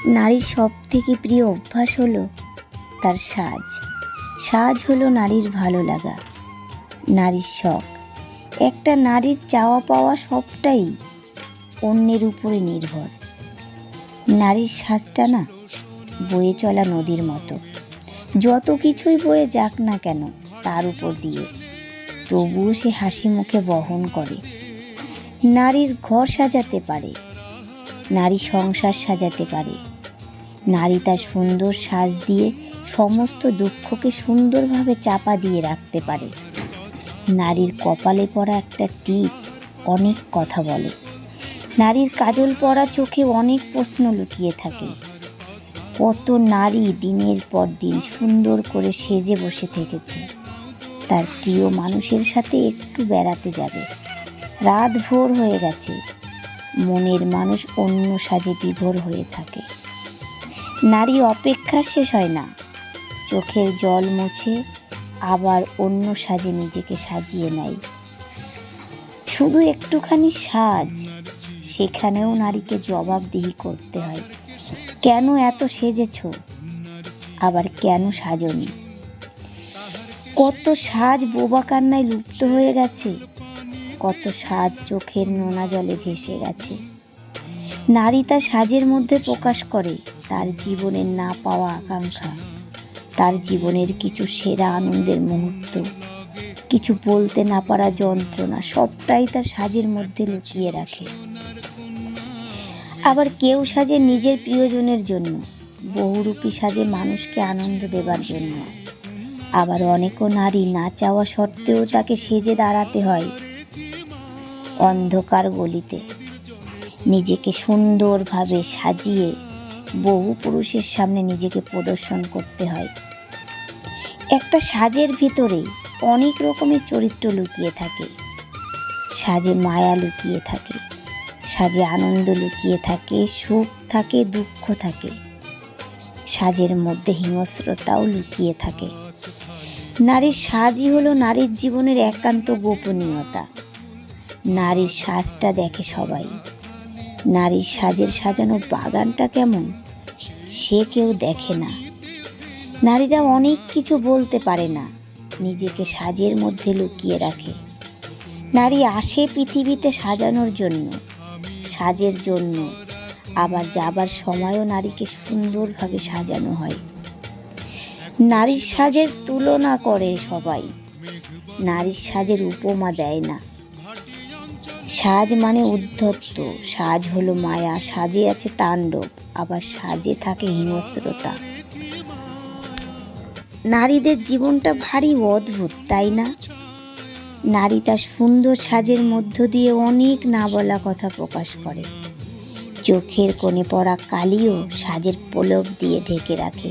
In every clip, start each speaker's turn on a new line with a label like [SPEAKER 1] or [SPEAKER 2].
[SPEAKER 1] নারীর সব থেকে প্রিয় অভ্যাস হলো তার সাজ। সাজ হলো নারীর ভালো লাগা, নারীর শখ। একটা নারীর চাওয়া পাওয়া সবটাই অন্যের উপরে নির্ভর। নারীর সাজটা না বয়ে চলা নদীর মতো, যত কিছুই বয়ে যাক না কেন তার উপর দিয়ে, তবুও সে হাসি মুখে বহন করে। নারীর ঘর সাজাতে পারে, নারী সংসার সাজাতে পারে। নারী তার সুন্দর সাজ দিয়ে সমস্ত দুঃখকে সুন্দরভাবে চাপা দিয়ে রাখতে পারে। নারীর কপালে পড়া একটা টিপ অনেক কথা বলে। নারীর কাজল পরা চোখে অনেক প্রশ্ন লুকিয়ে থাকে। কত নারী দিনের পর দিন সুন্দর করে সেজে বসে থেকেছে, তার প্রিয় মানুষের সাথে একটু বেড়াতে যাবে। রাত ভোর হয়ে গেছে, মনের মানুষ অন্য সাজে বিভোর হয়ে থাকে। নারী অপেক্ষা শেষ হয় না, চোখের জল মুছে আবার অন্য সাজে নিজেকে সাজিয়ে নেয়। শুধু একটুখানি সাজ, সেখানেও নারীকে জবাবদিহি করতে হয়। কেন এত সেজেছ, আবার কেন সাজনি? কত সাজ বোবা কান্নায় লুপ্ত হয়ে গেছে, কত সাজ চোখের নোনা জলে ভেসে গেছে। নারী তার সাজের মধ্যে প্রকাশ করে তার জীবনের না পাওয়া আকাঙ্ক্ষা, তার জীবনের কিছু সেরা আনন্দের মুহূর্ত, কিছু বলতে না পারা যন্ত্রণা, সবটাই তার সাজের মধ্যে লুকিয়ে রাখে। আবার কেউ সাজে নিজের প্রিয়জনের জন্য, বহুরূপী সাজে মানুষকে আনন্দ দেবার জন্য। আবার অনেকও নারী না চাওয়া সত্ত্বেও তাকে সেজে দাঁড়াতে হয় অন্ধকার গলিতে, নিজেকে সুন্দরভাবে সাজিয়ে বহু পুরুষের সামনে নিজেকে প্রদর্শন করতে হয়। একটা সাজের ভিতরে অনেক রকমের চরিত্র লুকিয়ে থাকে। সাজে মায়া লুকিয়ে থাকে, সাজে আনন্দ লুকিয়ে থাকে, সুখ থাকে, দুঃখ থাকে। সাজের মধ্যে হিংস্রতাও লুকিয়ে থাকে। নারীর সাজই হলো নারীর জীবনের একান্ত গোপনীয়তা। নারীর সাজটা দেখে সবাই। নারীর সাজের সাজানো বাগানটা কেমন সে কেউ দেখে না। নারীরা অনেক কিছু বলতে পারে না, নিজেকে সাজের মধ্যে লুকিয়ে রাখে। নারী আসে পৃথিবীতে সাজানোর জন্য, সাজের জন্য। আবার যাবার সময়ও নারীকে সুন্দরভাবে সাজানো হয়। নারীর সাজের তুলনা করে সবাই, নারীর সাজের উপমা দেয় না। সাজ মানে উদ্ধত্ত, সাজ হলো মায়া, সাজে আছে তাণ্ডব, আবার সাজে থাকে হিংস্রতা। নারীদের জীবনটা ভারী অদ্ভুত, তাই না? নারী তার সুন্দর সাজের মধ্য দিয়ে অনেক না বলা কথা প্রকাশ করে। চোখের কোণে পড়া কালিও সাজের পলক দিয়ে ঢেকে রাখে।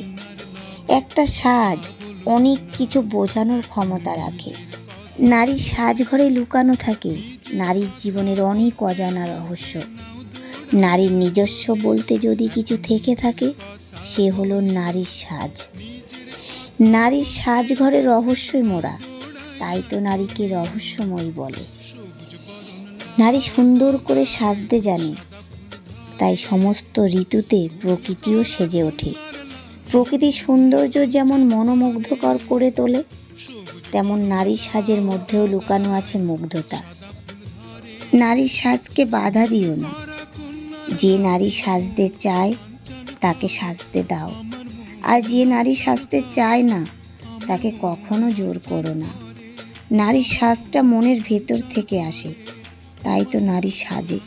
[SPEAKER 1] একটা সাজ অনেক কিছু বোঝানোর ক্ষমতা রাখে। নারীর সাজঘরে লুকানো থাকে নারীর জীবনের অনেক অজানা রহস্য। নারীর নিজস্ব বলতে যদি কিছু থেকে থাকে, সে হলো নারীর সাজ। নারীর সাজঘরে রহস্যই মোড়া, তাই তো নারীকে রহস্যময়ী বলে। নারী সুন্দর করে সাজতে জানে, তাই সমস্ত ঋতুতে প্রকৃতিও সেজে ওঠে। প্রকৃতির সৌন্দর্য যেমন মনোমুগ্ধকর করে তোলে, তেমন নারীর সাজের মধ্যেও লুকানো আছে মুগ্ধতা। নারীর সাজকে বাধা দিও না। যে নারী সাজতে চায় তাকে সাজতে দাও, আর যে নারী সাজতে চায় না তাকে কখনো জোর করো না। নারীর সাজটা মনের ভেতর থেকে আসে, তাই তো নারী সাজে।